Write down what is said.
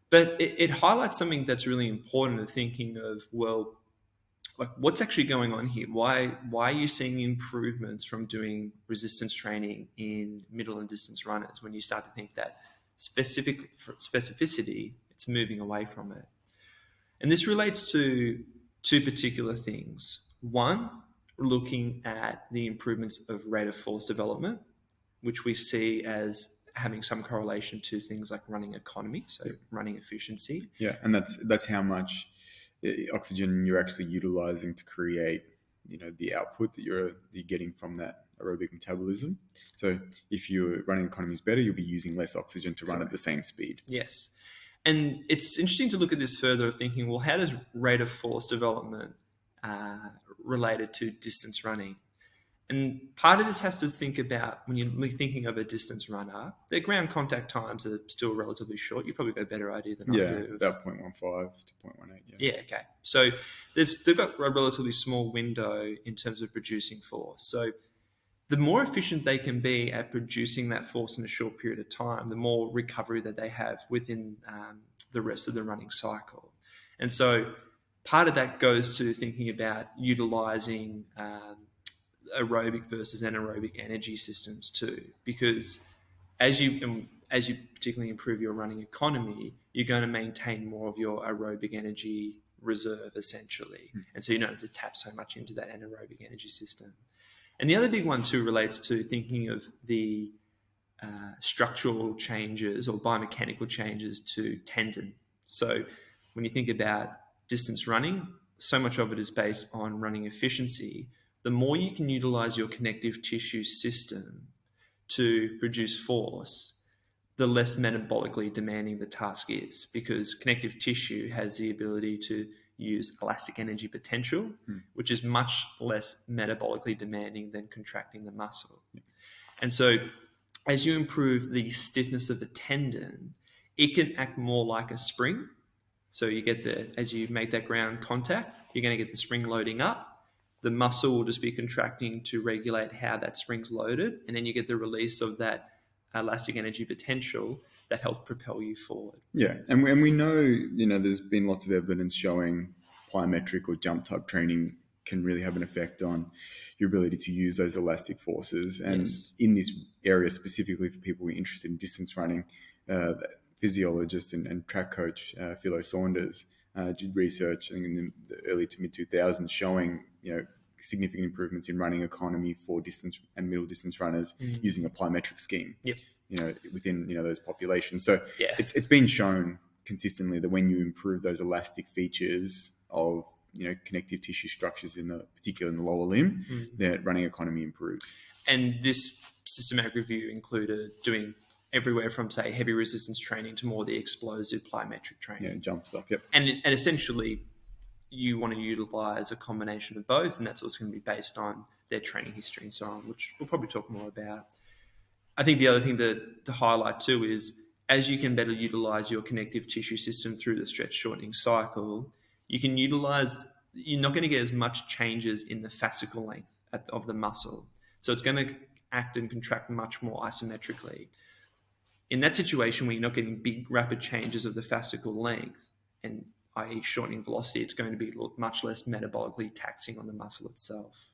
But it highlights something that's really important of thinking of, well, like what's actually going on here? Why are you seeing improvements from doing resistance training in middle and distance runners when you start to think that specificity, it's moving away from it? And this relates to two particular things. One, looking at the improvements of rate of force development, which we see as having some correlation to things like running economy, so running efficiency. Yeah, and that's how much oxygen you're actually utilizing to create, the output that you're getting from that aerobic metabolism. So if your running economy is better, you'll be using less oxygen to run at the same speed. Yes. And it's interesting to look at this further, thinking, well, how does rate of force development related to distance running? And part of this has to think about when you're thinking of a distance runner, their ground contact times are still relatively short. You probably got a better idea than I do. About 0.15 to 0.18. Yeah, okay. So they've got a relatively small window in terms of producing force. So the more efficient they can be at producing that force in a short period of time, the more recovery that they have within the rest of the running cycle. And so part of that goes to thinking about utilizing aerobic versus anaerobic energy systems too, because as you particularly improve your running economy, you're going to maintain more of your aerobic energy reserve essentially, and so you don't have to tap so much into that anaerobic energy system. And the other big one too relates to thinking of the structural changes or biomechanical changes to tendon. So when you think about distance running, so much of it is based on running efficiency. The more you can utilize your connective tissue system to produce force, the less metabolically demanding the task is, because connective tissue has the ability to use elastic energy potential, which is much less metabolically demanding than contracting the muscle. And so as you improve the stiffness of the tendon, it can act more like a spring. So you get as you make that ground contact, you're going to get the spring loading up. The muscle will just be contracting to regulate how that spring's loaded, and then you get the release of that elastic energy potential that helps propel you forward. Yeah, and we know, there's been lots of evidence showing plyometric or jump type training can really have an effect on your ability to use those elastic forces. And in this area specifically for people who are interested in distance running, physiologist and track coach Philo Saunders did research, I think, in the early to mid 2000s showing significant improvements in running economy for distance and middle distance runners using a plyometric scheme. Within those populations. So it's been shown consistently that when you improve those elastic features of connective tissue structures particularly in the lower limb, that running economy improves. And this systematic review included doing everywhere from, say, heavy resistance training to more the explosive plyometric training. Jump stuff, yep. And essentially, you want to utilize a combination of both, and that's what's going to be based on their training history and so on, which we'll probably talk more about. I think the other thing to highlight too is, as you can better utilize your connective tissue system through the stretch shortening cycle, you're not going to get as much changes in the fascicle length of the muscle. So it's going to act and contract much more isometrically. In that situation where you're not getting big rapid changes of the fascicle length, and i.e. shortening velocity, it's going to be much less metabolically taxing on the muscle itself.